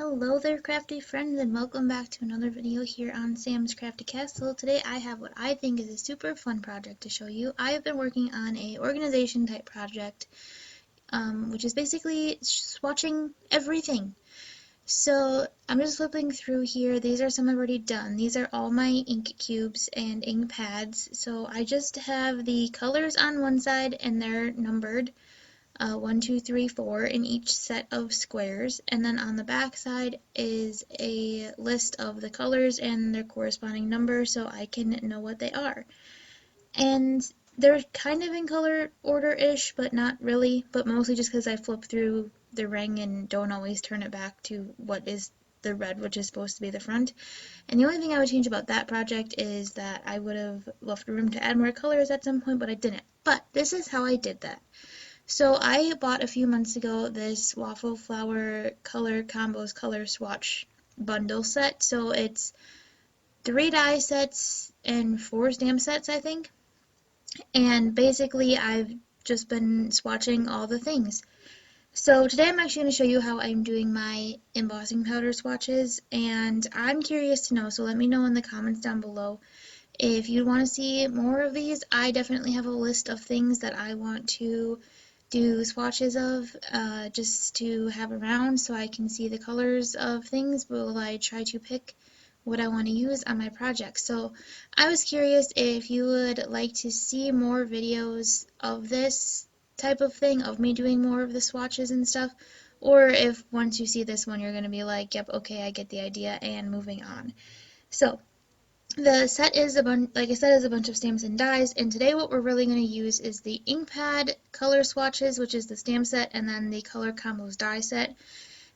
Hello there, crafty friends, and welcome back to another video here on Sam's Crafty Castle. Today I have what I think is a super fun project to show you. I have been working on a organization type project, which is basically swatching everything. So I'm just flipping through here. These are some I've already done. These are all my ink cubes and ink pads. So I just have the colors on one side and they're numbered. 1, 2, 3, 4 in each set of squares, and then on the back side is a list of the colors and their corresponding number so I can know what they are. And they're kind of in color order-ish, but not really, but mostly just because I flip through the ring and don't always turn it back to what is the red, which is supposed to be the front. And the only thing I would change about that project is that I would have left room to add more colors at some point, but I didn't. But this is how I did that. So I bought a few months ago this Waffle Flower Color Combos Color Swatch bundle set. So it's 3 die sets and 4 stamp sets, I think. And basically I've just been swatching all the things. So today I'm actually going to show you how I'm doing my embossing powder swatches, and I'm curious to know, so let me know in the comments down below if you want to see more of these. I definitely have a list of things that I want to do swatches of, just to have around so I can see the colors of things while I try to pick what I want to use on my project. So I was curious if you would like to see more videos of this type of thing, of me doing more of the swatches and stuff, or if once you see this one you're going to be like, yep, okay, I get the idea, and moving on. So the set is like I said, is a bunch of stamps and dies, and today what we're really going to use is the ink pad color swatches, which is the stamp set, and then the color combos die set.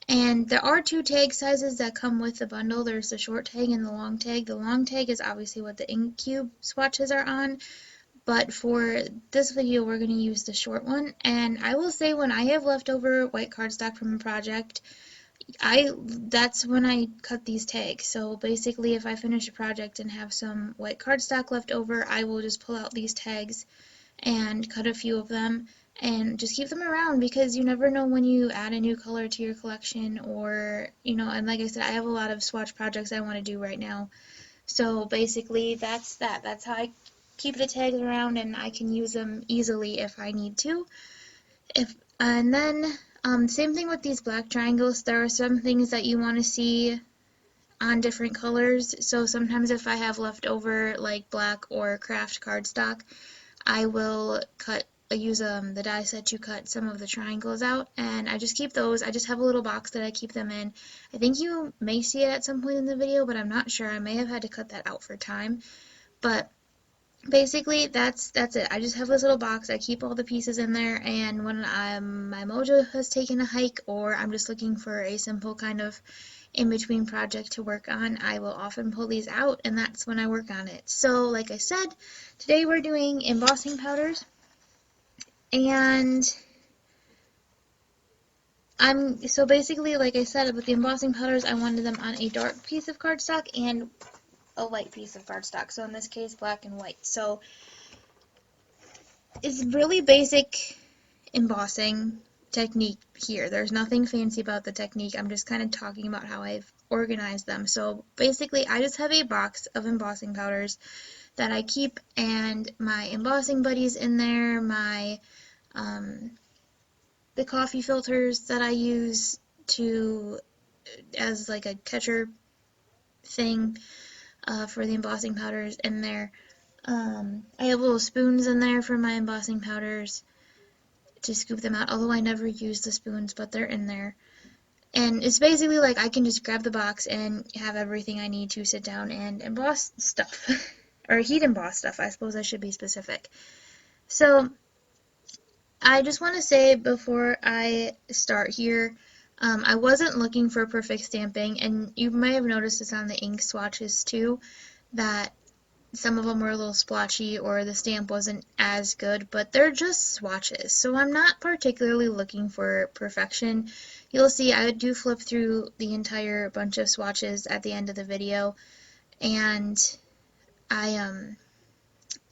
And there are 2 tag sizes that come with the bundle. There's the short tag and the long tag. The long tag is obviously what the ink cube swatches are on, but for this video we're going to use the short one. And I will say, when I have leftover white cardstock from a project, that's when I cut these tags. So basically, if I finish a project and have some white cardstock left over, I will just pull out these tags and cut a few of them and just keep them around, because you never know when you add a new color to your collection, or and like I said, I have a lot of swatch projects I want to do right now. So basically that's how I keep the tags around, and I can use them easily if I need to. And then same thing with these black triangles. There are some things that you want to see on different colors. So sometimes if I have leftover like black or craft cardstock, I will use the die set to cut some of the triangles out, and I just keep those. I just have a little box that I keep them in. I think you may see it at some point in the video, but I'm not sure. I may have had to cut that out for time. But basically, that's it. I just have this little box. I keep all the pieces in there, and when my mojo has taken a hike, or I'm just looking for a simple kind of in-between project to work on, I will often pull these out, and that's when I work on it. So like I said, today we're doing embossing powders, and so basically, like I said, with the embossing powders, I wanted them on a dark piece of cardstock and a light piece of cardstock, so in this case black and white. So it's really basic embossing technique here. There's nothing fancy about the technique. I'm just kind of talking about how I've organized them. So basically, I just have a box of embossing powders that I keep, and my embossing buddies in there, my the coffee filters that I use as like a catcher thing for the embossing powders in there. I have little spoons in there for my embossing powders to scoop them out, although I never use the spoons, but they're in there. And it's basically like I can just grab the box and have everything I need to sit down and emboss stuff. Or heat emboss stuff, I suppose I should be specific. So I just want to say before I start here, I wasn't looking for perfect stamping, and you might have noticed this on the ink swatches too, that some of them were a little splotchy or the stamp wasn't as good, but they're just swatches. So I'm not particularly looking for perfection. You'll see I do flip through the entire bunch of swatches at the end of the video, and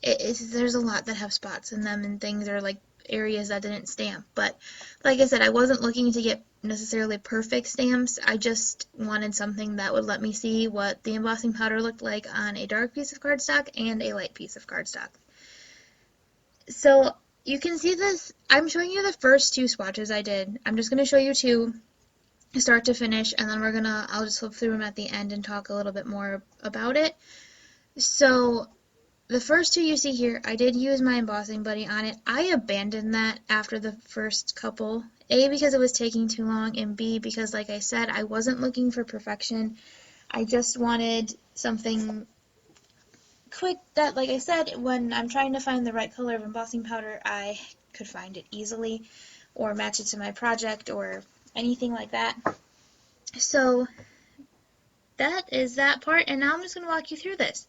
there's a lot that have spots in them, and things are like areas that didn't stamp. But like I said, I wasn't looking to get necessarily perfect stamps. I just wanted something that would let me see what the embossing powder looked like on a dark piece of cardstock and a light piece of cardstock. So you can see this. I'm showing you the first two swatches I did. I'm just going to show you two start to finish, and then I'll just flip through them at the end and talk a little bit more about it. So the first two you see here, I did use my embossing buddy on it. I abandoned that after the first couple. A, because it was taking too long, and B, because like I said, I wasn't looking for perfection. I just wanted something quick that, like I said, when I'm trying to find the right color of embossing powder, I could find it easily or match it to my project or anything like that. So that is that part, and now I'm just going to walk you through this.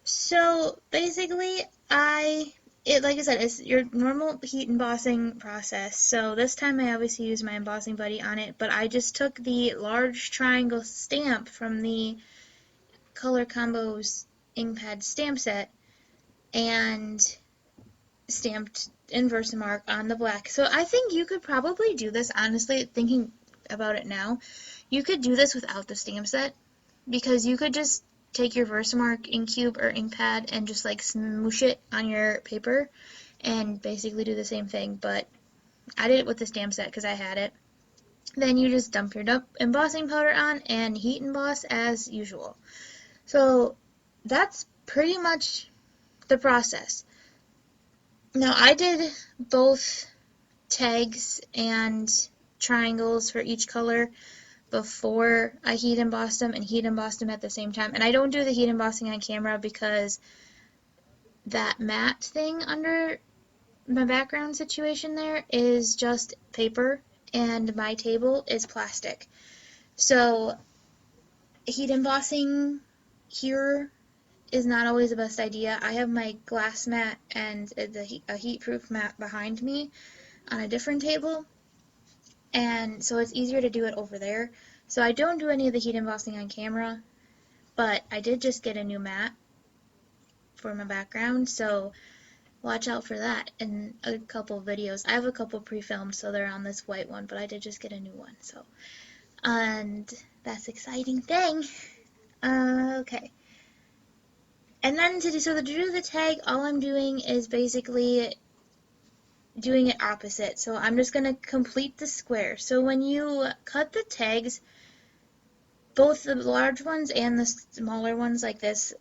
So basically, like I said, it's your normal heat embossing process. So this time I obviously used my embossing buddy on it, but I just took the large triangle stamp from the Color Combos ink pad stamp set and stamped inverse mark on the black. So I think you could probably do this, honestly, thinking about it now, you could do this without the stamp set, because you could just take your Versamark ink cube or ink pad and just like smoosh it on your paper and basically do the same thing, but I did it with the stamp set because I had it. Then you just dump your embossing powder on and heat emboss as usual. So that's pretty much the process. Now I did both tags and triangles for each color before I heat embossed them and heat embossed them at the same time. And I don't do the heat embossing on camera because that matte thing under my background situation there is just paper and my table is plastic. So heat embossing here is not always the best idea. I have my glass mat and a heat-proof mat behind me on a different table, and so it's easier to do it over there. So I don't do any of the heat embossing on camera, but I did just get a new mat for my background, so watch out for that in a couple of videos. I have a couple pre-filmed, so they're on this white one, but I did just get a new one, so, and that's exciting thing. Okay. And then to do the tag, all I'm doing is basically doing it opposite. So I'm just going to complete the square. So when you cut the tags, both the large ones and the smaller ones like this,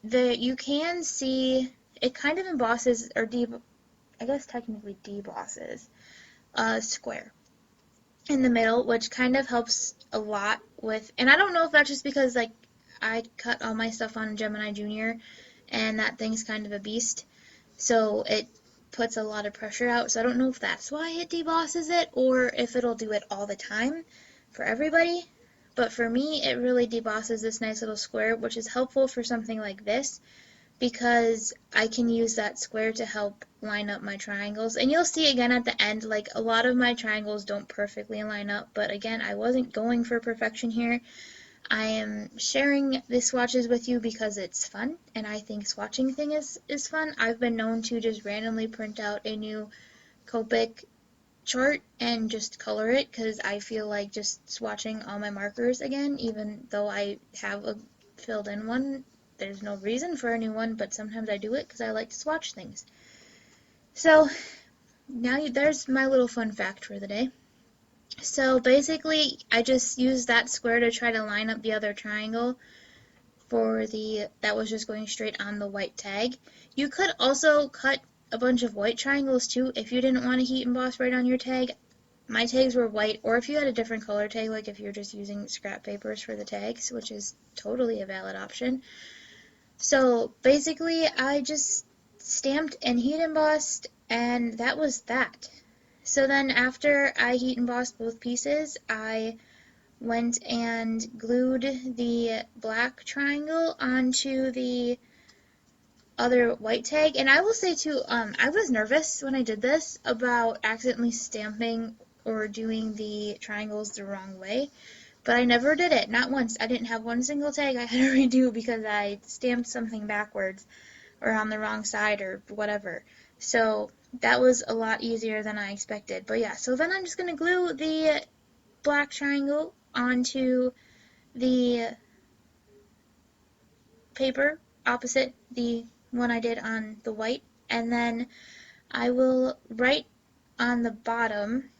you can see it kind of embosses, or I guess technically debosses, a square in the middle, which kind of helps a lot with, and I don't know if that's just because like I cut all my stuff on Gemini Junior and that thing's kind of a beast, so it puts a lot of pressure out, so I don't know if that's why it debosses it or if it'll do it all the time for everybody, but for me it really debosses this nice little square, which is helpful for something like this because I can use that square to help line up my triangles. And you'll see again at the end, like a lot of my triangles don't perfectly line up, but again, I wasn't going for perfection here. I am sharing the swatches with you because it's fun, and I think swatching thing is fun. I've been known to just randomly print out a new Copic chart and just color it because I feel like just swatching all my markers again, even though I have a filled in one. There's no reason for a new one, but sometimes I do it because I like to swatch things. So now there's my little fun fact for the day. So basically, I just used that square to try to line up the other triangle that was just going straight on the white tag. You could also cut a bunch of white triangles too if you didn't want to heat emboss right on your tag. My tags were white, or if you had a different color tag, like if you're just using scrap papers for the tags, which is totally a valid option. So basically, I just stamped and heat embossed, and that was that. So then after I heat embossed both pieces, I went and glued the black triangle onto the other white tag. And I will say too, I was nervous when I did this about accidentally stamping or doing the triangles the wrong way. But I never did it, not once. I didn't have one single tag I had to redo because I stamped something backwards or on the wrong side or whatever. So that was a lot easier than I expected. But yeah, so then I'm just going to glue the black triangle onto the paper opposite the one I did on the white, and then I will write on the bottom.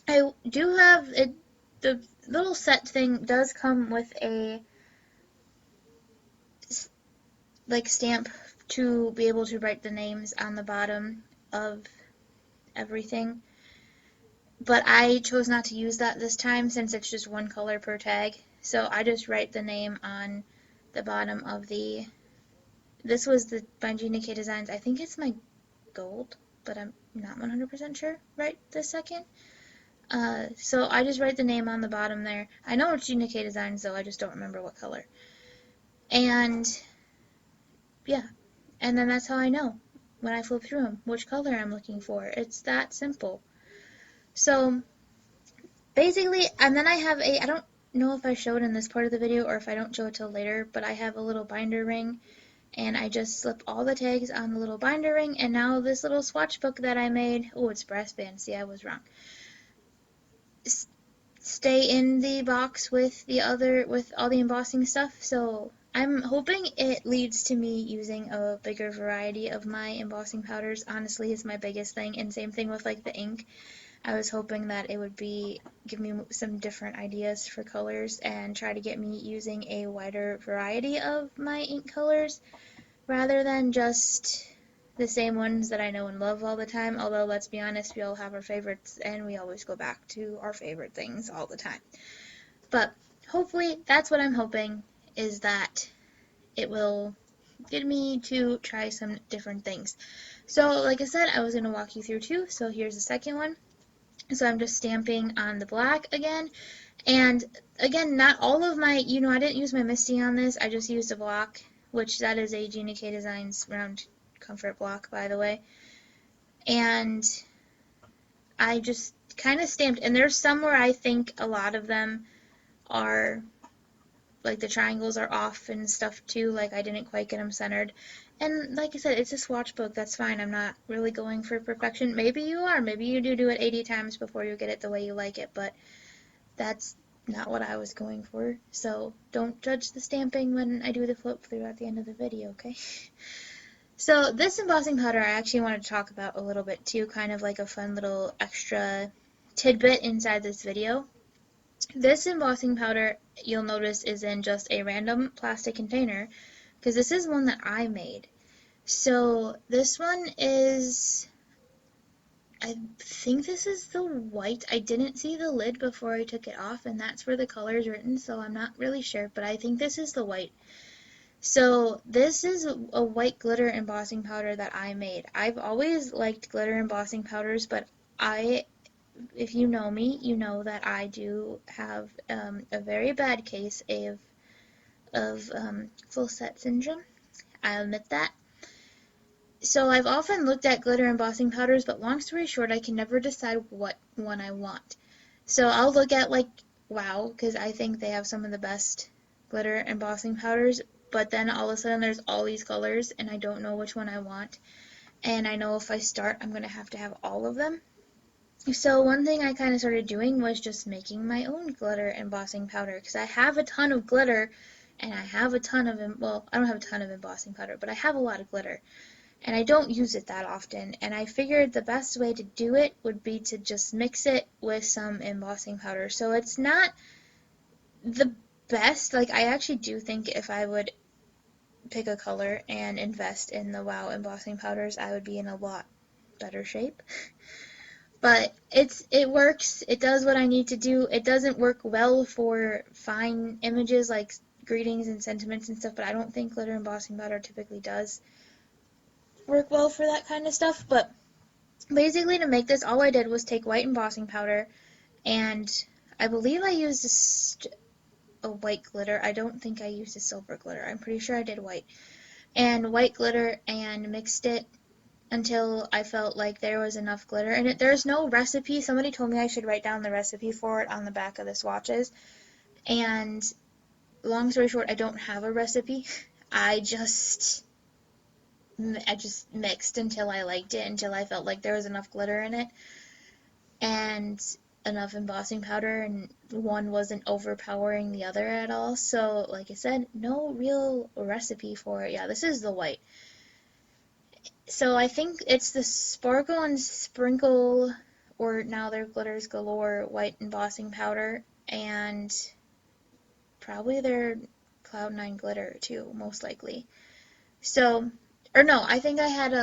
I do have it, the little set thing does come with a like stamp to be able to write the names on the bottom of everything, but I chose not to use that this time since it's just one color per tag. So I just write the name on the bottom of the, this was the by Gina K Designs. I think it's my gold, but I'm not 100% sure right this second. So I just write the name on the bottom there. I know it's Gina K Designs though, I just don't remember what color. And yeah, and then that's how I know when I flip through them which color I'm looking for. It's that simple. So basically, and then I have a, I don't know if I showed in this part of the video or if I don't show it till later, but I have a little binder ring, and I just slip all the tags on the little binder ring, and now this little swatch book that I made, oh, it's brass band, see, I was wrong, stay in the box with the other, with all the embossing stuff. So I'm hoping it leads to me using a bigger variety of my embossing powders. Honestly, is my biggest thing, and same thing with like the ink. I was hoping that it would be give me some different ideas for colors and try to get me using a wider variety of my ink colors rather than just the same ones that I know and love all the time. Although, let's be honest, we all have our favorites and we always go back to our favorite things all the time. But hopefully, that's what I'm hoping, is that it will get me to try some different things. So, like I said, I was going to walk you through two. So here's the second one. So I'm just stamping on the black again. And again, not all of my, I didn't use my Misty on this. I just used a block, which that is a Gina K Designs round comfort block, by the way. And I just kind of stamped, and there's some where I think a lot of them are, like the triangles are off and stuff too, like I didn't quite get them centered. And like I said, it's a swatch book, that's fine. I'm not really going for perfection. Maybe you are. Maybe you do it 80 times before you get it the way you like it, but that's not what I was going for. So don't judge the stamping when I do the flip through at the end of the video, okay? So this embossing powder I actually want to talk about a little bit too, kind of like a fun little extra tidbit inside this video. This embossing powder, you'll notice, is in just a random plastic container, because this is one that I made. So this one is, I think this is the white. I didn't see the lid before I took it off, and that's where the color is written, so I'm not really sure, but I think this is the white. So this is a white glitter embossing powder that I made. I've always liked glitter embossing powders, but if you know me, you know that I do have a very bad case of full set syndrome. I'll admit that. So I've often looked at glitter embossing powders, but long story short, I can never decide what one I want. So I'll look at like Wow, because I think they have some of the best glitter embossing powders, but then all of a sudden there's all these colors and I don't know which one I want. And I know if I start, I'm going to have all of them. So one thing I kind of started doing was just making my own glitter embossing powder, because I have a ton of glitter and I have a ton of, well, I don't have a ton of embossing powder, but I have a lot of glitter. And I don't use it that often, and I figured the best way to do it would be to just mix it with some embossing powder. So it's not the best, like I actually do think if I would pick a color and invest in the Wow embossing powders, I would be in a lot better shape. But it works, it does what I need to do. It doesn't work well for fine images like greetings and sentiments and stuff, but I don't think glitter embossing powder typically does work well for that kind of stuff. But basically, to make this, all I did was take white embossing powder, and I believe I used a white glitter. I don't think I used a silver glitter. I'm pretty sure I did white. And white glitter, and mixed it until I felt like there was enough glitter in it. There's no recipe. Somebody told me I should write down the recipe for it on the back of the swatches. And long story short, I don't have a recipe. I just I just mixed until I liked it, until I felt like there was enough glitter in it and enough embossing powder, and one wasn't overpowering the other at all. So, like I said, no real recipe for it. Yeah, this is the white. So I think it's the Sparkle and Sprinkle, or now they're Glitters Galore white embossing powder, and probably their Cloud9 glitter too, most likely. So, or no, I think I had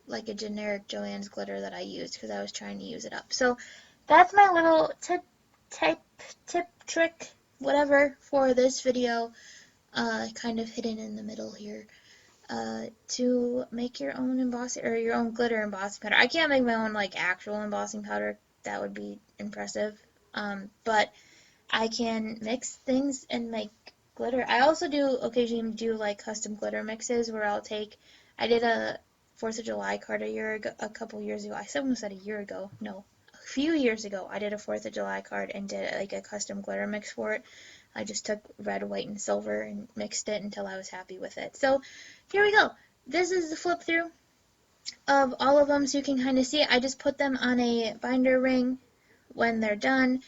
like a generic Joann's glitter that I used because I was trying to use it up. So that's my little tip, trick, whatever, for this video, kind of hidden in the middle here. To make your own embossing, or your own glitter embossing powder. I can't make my own like actual embossing powder. That would be impressive. But I can mix things and make glitter. I also do occasionally do like custom glitter mixes where I did a 4th of July card a couple years ago. I almost said a year ago. No, a few years ago I did a 4th of July card and did like a custom glitter mix for it. I just took red, white, and silver and mixed it until I was happy with it. So here we go. This is the flip through of all of them so you can kind of see it. I just put them on a binder ring when they're done.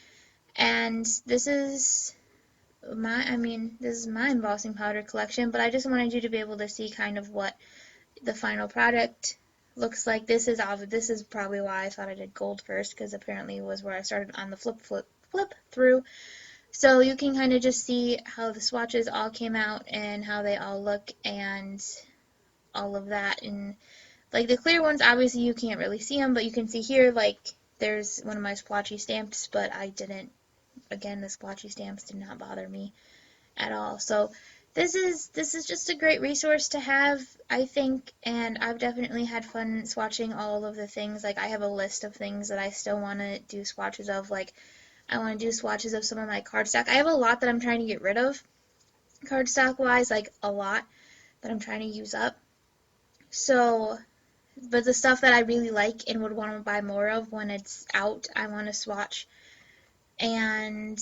And this is this is my embossing powder collection, but I just wanted you to be able to see kind of what the final product looks like. This is probably why I thought I did gold first, because apparently it was where I started on the flip through. So you can kind of just see how the swatches all came out and how they all look and all of that. And like the clear ones, obviously you can't really see them, but you can see here, like there's one of my splotchy stamps, but I didn't. Again, the splotchy stamps did not bother me at all. So this is just a great resource to have, I think, and I've definitely had fun swatching all of the things. Like I have a list of things that I still want to do swatches of. Like I want to do swatches of some of my cardstock. I have a lot that I'm trying to get rid of cardstock wise, like a lot that I'm trying to use up. So, but the stuff that I really like and would want to buy more of when it's out, I want to swatch. And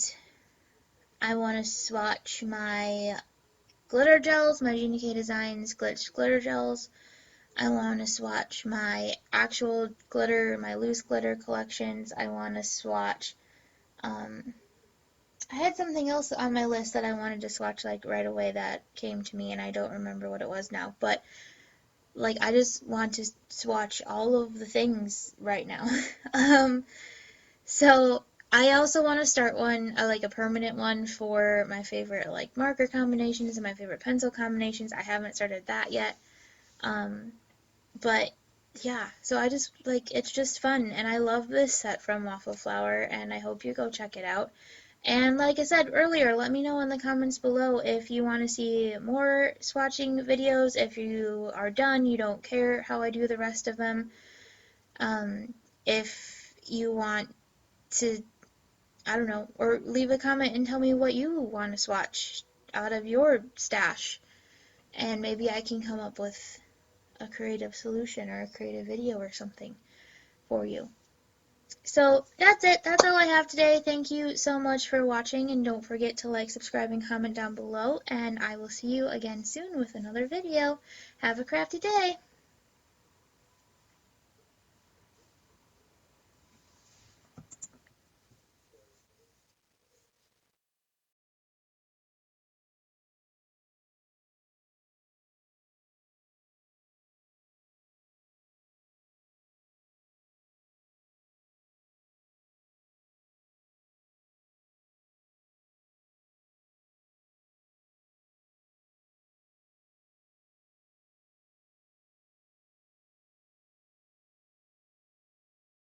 I want to swatch my glitter gels, my Gina K Designs glitch glitter gels. I want to swatch my actual glitter, my loose glitter collections. I want to swatch, I had something else on my list that I wanted to swatch like right away that came to me and I don't remember what it was now. But like I just want to swatch all of the things right now. So I also want to start one, like a permanent one for my favorite like marker combinations and my favorite pencil combinations. I haven't started that yet. But yeah, so I just like, it's just fun, and I love this set from Waffle Flower, and I hope you go check it out. And like I said earlier, let me know in the comments below if you want to see more swatching videos, if you are done, you don't care how I do the rest of them. If you want to, I don't know, or leave a comment and tell me what you want to swatch out of your stash, and maybe I can come up with a creative solution or a creative video or something for you. So that's it. That's all I have today. Thank you so much for watching, and don't forget to like, subscribe, and comment down below, and I will see you again soon with another video. Have a crafty day!